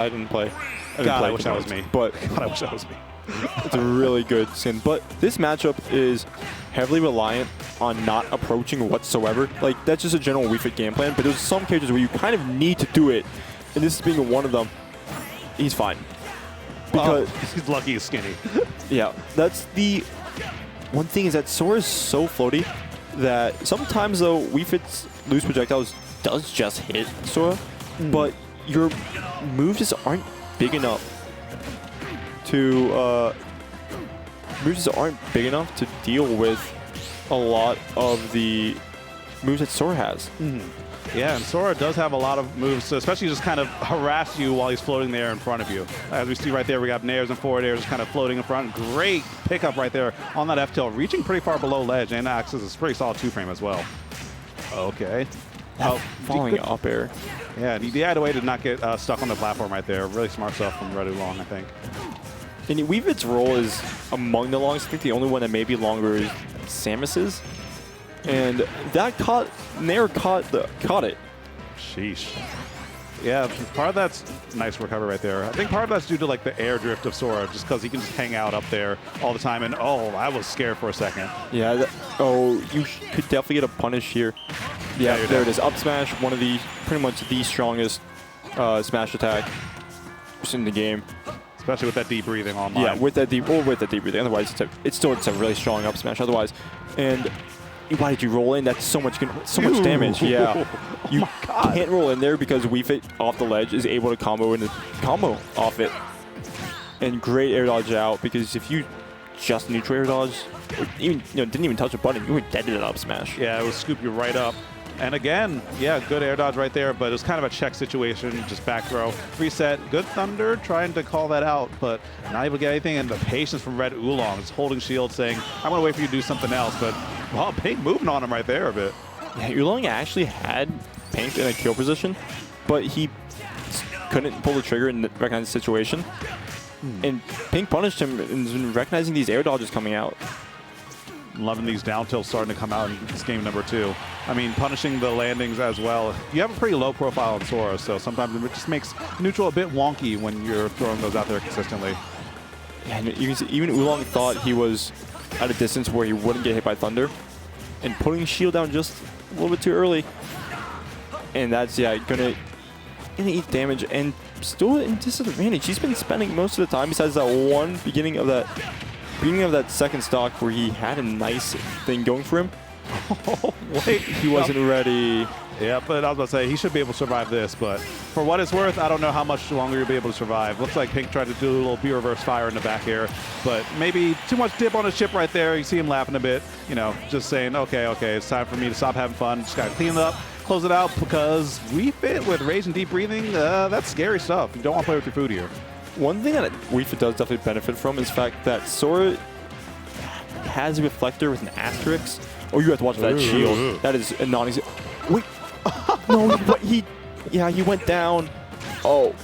I didn't play. God, I wish that was me. But God, I wish that was me. it's a really good skin. But this matchup is heavily reliant on not approaching whatsoever. Like, that's just a general Wii Fit game plan. But there's some characters where you kind of need to do it. And this is being one of them. He's fine. Because he's lucky he's skinny. Yeah, that's the one thing is that Sora is so floaty that sometimes, though, Wii Fit's loose projectiles does just hit Sora, but your moves just aren't big enough to deal with a lot of the moves that Sora has. Yeah, and Sora does have a lot of moves, especially just kind of harass you while he's floating there in front of you. As we see right there, we got nairs and forward airs kind of floating in front. Great pickup right there on that F-tilt, reaching pretty far below ledge, and access is pretty solid 2-frame as well. Okay. Falling up air. Yeah, he had a way to not get stuck on the platform right there. Really smart stuff from Red Oolong, I think. And Wii Fit's role is among the longest. I think the only one that may be longer is Samus's. And that Nair caught it. Sheesh. Yeah, part of that's nice recovery right there. I think part of that's due to like the air drift of Sora, just because he can just hang out up there all the time. And oh, I was scared for a second. Yeah. You could definitely get a punish here. Yeah, there it is. Up smash, one of the pretty much the strongest smash attack in the game. Especially with that deep breathing online. Yeah, with that deep breathing. Otherwise, it's still a really strong up smash. Otherwise, and why did you roll in? That's so much damage. Yeah, you can't roll in there because Wii Fit off the ledge is able to combo off it, and great air dodge out. Because if you just neutral air dodge, or even didn't even touch a button, you were dead in an up smash. Yeah, it would scoop you right up. And again, yeah, good air dodge right there, but it was kind of a check situation, just back throw. Reset, good Thunder, trying to call that out, but not able to get anything. And the patience from Red Oolong is holding shield, saying, I'm going to wait for you to do something else. But, well, Pink moving on him right there a bit. Yeah, Oolong actually had Pink in a kill position, but he couldn't pull the trigger and recognize the situation. And Pink punished him and has been recognizing these air dodges coming out. Loving these down tilts starting to come out in this game number 2. I mean, punishing the landings as well. You have a pretty low profile in Sora, so sometimes it just makes neutral a bit wonky when you're throwing those out there consistently. Yeah, and you can see even Oolong thought he was at a distance where he wouldn't get hit by Thunder, and putting shield down just a little bit too early. And that's, gonna eat damage and still in disadvantage. He's been spending most of the time, besides that one beginning of that second stock where he had a nice thing going for him. Oh, wait. He wasn't ready. Yeah, but I was about to say, he should be able to survive this, but for what it's worth, I don't know how much longer you'll be able to survive. Looks like Pink tried to do a little B-reverse fire in the back air, but maybe too much dip on his chip right there. You see him laughing a bit, just saying, okay, it's time for me to stop having fun. Just got to clean it up, close it out, because Wii Fit with rage and deep breathing, that's scary stuff. You don't want to play with your food here. One thing that Wii Fit does definitely benefit from is the fact that Sora has a reflector with an asterisk. Oh, you have to watch that shield. That is a non-existent. Wait. No, but he went down. Oh.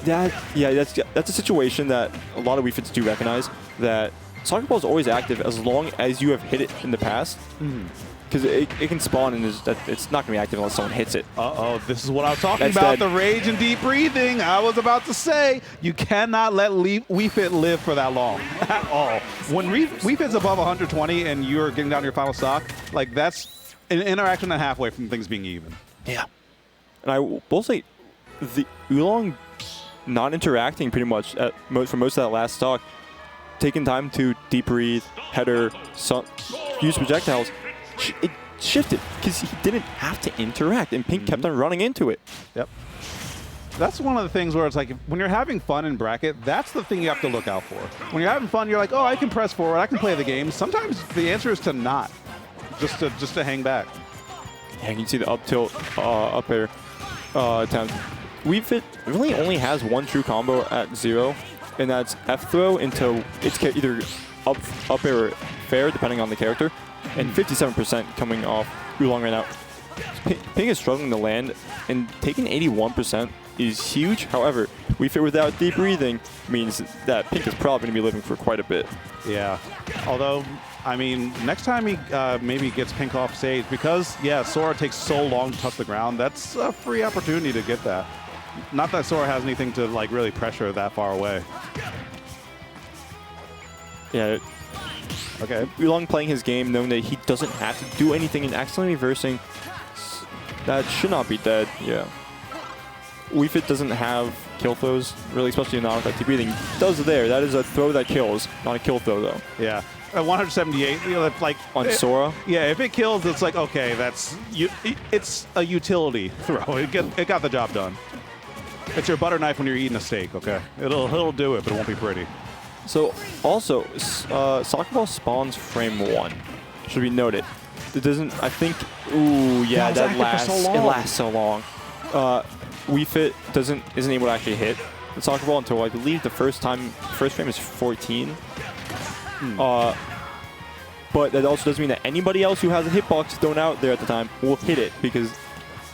That's a situation that a lot of Wii Fits do recognize, that Soccer Ball is always active as long as you have hit it in the past. Because it can spawn and it's not going to be active unless someone hits it. Uh-oh, this is what I was talking about, the rage and deep breathing. I was about to say, you cannot let Wii Fit live for that long at all. When Wii Fit's above 120 and you're getting down to your final stock, like that's an interaction and halfway from things being even. Yeah. And I will say, the Oolong not interacting pretty much for most of that last stock, taking time to deep breathe, header, use projectiles, it shifted because he didn't have to interact, and Pink kept on running into it. Yep. That's one of the things where it's like, when you're having fun in bracket, that's the thing you have to look out for. When you're having fun, you're like, oh, I can press forward, I can play the game. Sometimes the answer is to not, just to hang back. Yeah, you can see the up tilt, up air attempt. Wii Fit really only has one true combo at 0, and that's F throw into it's either up air or fair, depending on the character. And 57% coming off Oolong right now. Pink is struggling to land, and taking 81% is huge. However, Wii Fit without deep breathing means that Pink is probably going to be living for quite a bit. Yeah. Although, I mean, next time he maybe gets Pink off stage, because, Sora takes so long to touch the ground, that's a free opportunity to get that. Not that Sora has anything to like really pressure that far away. Yeah. Okay. Oolong playing his game, knowing that he doesn't have to do anything and accidentally reversing. That should not be dead. Yeah. Wii Fit doesn't have kill throws, really, especially not with that breathing. Does there. That is a throw that kills, not a kill throw, though. Yeah. 178, you know, like on Sora. Yeah, if it kills, it's like, okay, it's a utility throw. It got the job done. It's your butter knife when you're eating a steak, okay? It'll do it, but it won't be pretty. So, also, soccer ball spawns frame 1. Should be noted. It doesn't, I think, ooh, yeah, that lasts, it lasts so long. Wii Fit isn't able to actually hit the soccer ball until, I believe, the first frame is 14. But that also doesn't mean that anybody else who has a hitbox thrown out there at the time will hit it, because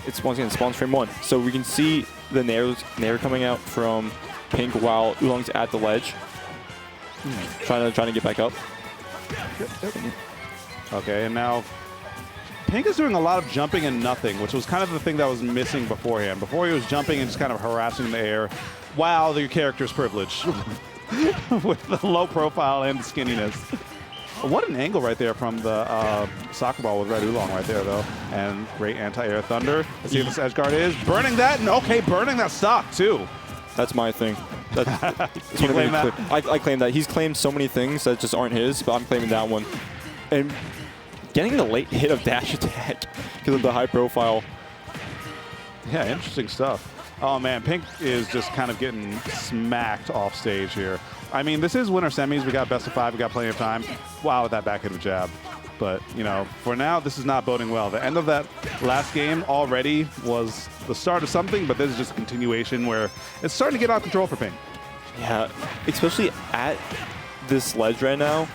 it's once again spawns frame 1. So we can see the nair coming out from Pink while Oolong's at the ledge, trying to get back up. Okay, and now Pink is doing a lot of jumping and nothing, which was kind of the thing that was missing beforehand. Before he was jumping and just kind of harassing the air. Wow, your character's privilege. With the low profile and the skinniness. What an angle right there from the soccer ball with Red Oolong right there, though. And great anti-air thunder. Let's see what this edge guard is. Burning that, and okay, burning that stock, too. That's my thing. That's you claim that? I claim that. He's claimed so many things that just aren't his, but I'm claiming that one. And getting the late hit of dash attack because of the high profile. Yeah, interesting stuff. Oh, man, Pink is just kind of getting smacked off stage here. I mean, this is winter semis. We got best of 5. We got plenty of time. Wow, with that back hit of jab. But, you know, for now, this is not boding well. The end of that last game already was the start of something, but this is just a continuation where it's starting to get out of control for Pink. Yeah, especially at this ledge right now.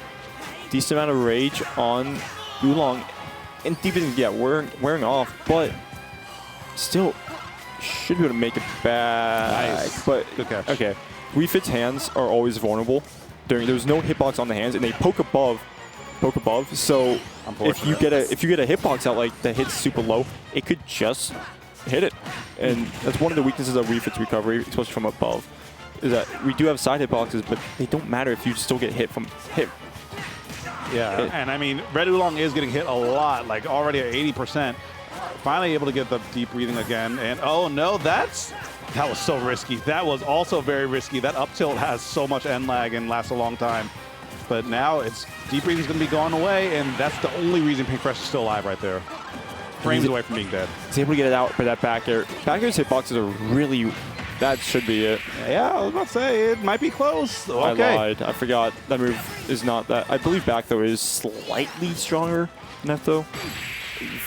Decent amount of rage on Oolong. And deep in, yeah, wearing off, but still should be able to make it back. Nice. But, good catch. Okay. Wii Fit's hands are always vulnerable. There's no hitbox on the hands, and they poke above. So if you get a hitbox out like that hits super low, it could just hit it. And that's one of the weaknesses of Wii Fit's recovery, especially from above, is that we do have side hitboxes, but they don't matter if you still get hit from hit. Yeah, and I mean, Red Oolong is getting hit a lot, like already at 80%. Finally able to get the deep breathing again, and oh no, that was so risky. That was also very risky. That up tilt has so much end lag and lasts a long time. But now it's deep breathing is going to be going away, and that's the only reason Pink Fresh is still alive right there. Frames away from being dead. He's able to get it out by that back air. Back air's hitboxes are really, that should be it. Yeah, I was about to say, it might be close. Okay. I lied. I forgot. That move is not that. I believe back throw is slightly stronger than that throw.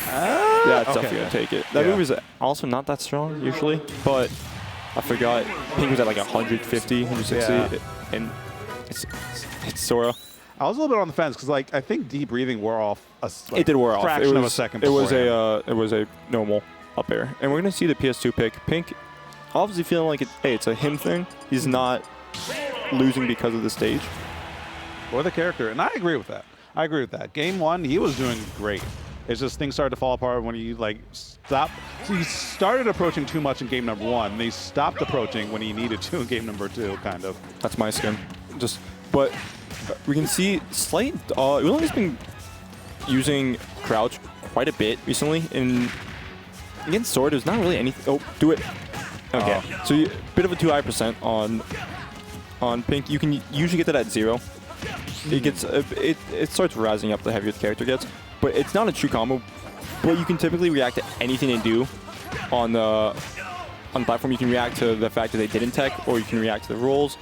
Yeah, it's definitely going to take it. That move is also not that strong usually, but I forgot. Pink was at like 150, 160, and it's Sora. I was a little bit on the fence because, like, I think deep breathing wore off. It did wear off. Fraction of a second. It was a normal up air, and we're gonna see the PS2 pick. Pink, obviously feeling like it's a him thing. He's not losing because of the stage or the character, and I agree with that. Game 1, he was doing great. It's just things started to fall apart when he stopped. So he started approaching too much in game number 1. They stopped approaching when he needed to in game number 2, kind of. That's my skin. But we can see slight. Oolong has been using crouch quite a bit recently, and against Sora, there's not really anything. Oh, do it. Okay. So a bit of a too high percent on Pink. You can usually get that at 0. It gets it starts rising up the heavier the character gets. But it's not a true combo. But you can typically react to anything they do on the platform. You can react to the fact that they didn't tech, or you can react to the rolls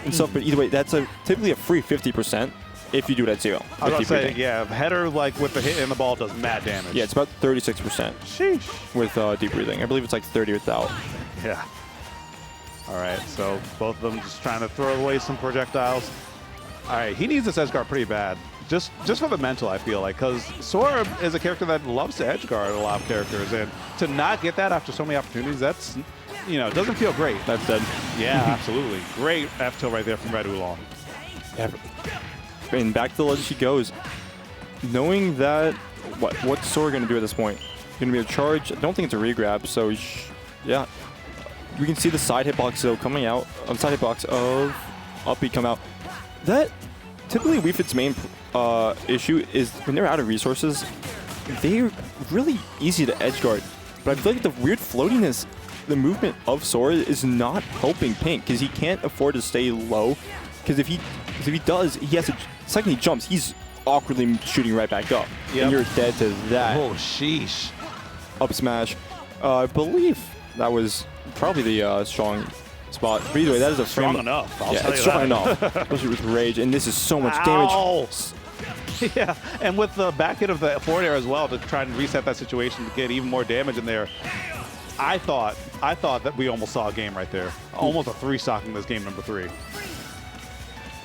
and stuff. But either way, that's typically a free 50% if you do it at 0. I was going to say, yeah, header like with the hit and the ball does mad damage. Yeah, it's about 36%. Sheesh. With deep breathing. I believe it's like 30 without. Yeah. All right, so both of them just trying to throw away some projectiles. All right, he needs this edge guard pretty bad. Just for the mental, I feel like, because Sora is a character that loves to edge guard a lot of characters, and to not get that after so many opportunities, that's, it doesn't feel great. That's dead. Yeah, absolutely. Great F tilt right there from Red Oolong. Yeah, and back to the ledge she goes. Knowing that, what's Sora going to do at this point? Going to be a charge. I don't think it's a regrab, so yeah. we can see the side hitbox though coming out. Side hitbox of up B come out. That typically Wii Fit's main issue is when they're out of resources, they're really easy to edge guard. But I feel like the weird floatiness, the movement of Sora is not helping Pink because he can't afford to stay low. Because if he does, he has to. The second he jumps, he's awkwardly shooting right back up, and you're dead to that. Oh, sheesh. Up smash. I believe that was probably the strong spot. But either way, that is a Strong frame. enough. Yeah, it's strong enough. Especially with rage, and this is so much damage. Yeah, and with the back hit of the forward air as well to try and reset that situation to get even more damage in there. I thought that we almost saw a game right there. Almost a 3-stock in this game number 3.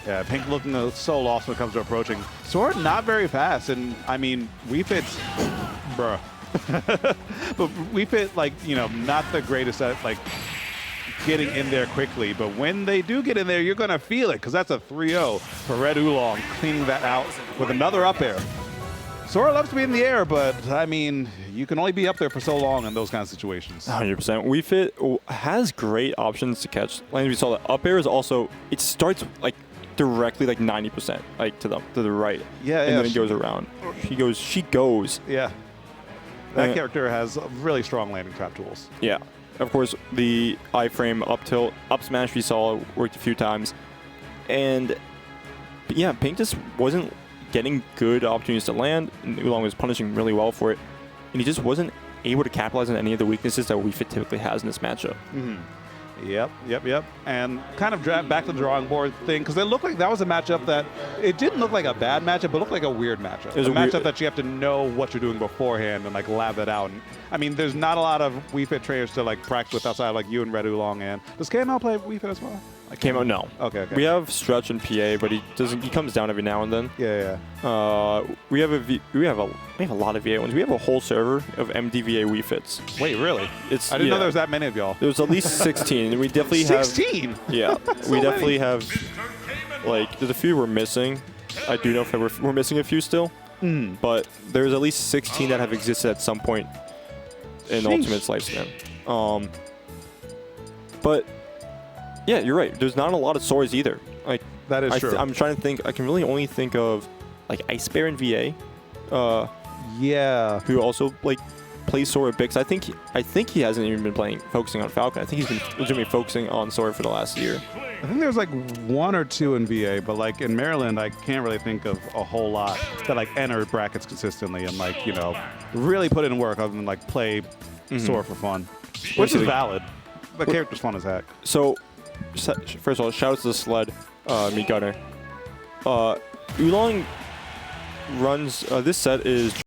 Yeah, Pink looking so lost when it comes to approaching. Sora not very fast, and I mean, Wii Fit's, bruh. But Wii Fit, like, you know, not the greatest at, like, getting in there quickly. But when they do get in there, you're going to feel it, because that's a 3-0 for Red Oolong, cleaning that out with another up air. Sora loves to be in the air, but, I mean, you can only be up there for so long in those kind of situations. 100%. Wii Fit has great options to catch. Like we saw, the up air is also, it starts, like, directly like 90%, like to the right. Yeah, and yeah. then it goes around. She goes. Yeah. That character has really strong landing trap tools. Yeah. Of course, the iframe up tilt, up smash we saw worked a few times. And but yeah, Pink just wasn't getting good opportunities to land, and Oolong was punishing really well for it. And he just wasn't able to capitalize on any of the weaknesses that Wii Fit typically has in this matchup. Mm-hmm. Yep. And kind of back to the drawing board thing, because it looked like that was a matchup that, it didn't look like a bad matchup, but looked like a weird matchup. It was a matchup that you have to know what you're doing beforehand and like lab it out. And, I mean, there's not a lot of Wii Fit trainers to like practice with outside like you and Red Oolong. And does KML play Wii Fit as well? Came out, no. Okay. We have Stretch and PA, but he doesn't. He comes down every now and then. Yeah. We have a lot of VA ones. We have a whole server of MDVA Wii Fits. Wait, really? I didn't know there was that many of y'all. There's at least 16, and we definitely have 16. Yeah, we definitely have. Like, there's a few we're missing. I do know if we're missing a few still, but there's at least 16 that have existed at some point in Ultimate's lifespan. But yeah, you're right. There's not a lot of Soras either. Like, that is true. I'm trying to think. I can really only think of like Ice Bear and VA. Yeah. Who also like plays Sora big. 'Cause I think he hasn't even been focusing on Falcon. I think he's been legitimately focusing on Sora for the last year. I think there's like 1 or 2 in VA, but like in Maryland, I can't really think of a whole lot that like enter brackets consistently and like, you know, really put in work other than like play Sora for fun, which is valid. The character's fun as heck. So, first of all, shout out to the sled, me Gunner. Oolong runs, this set is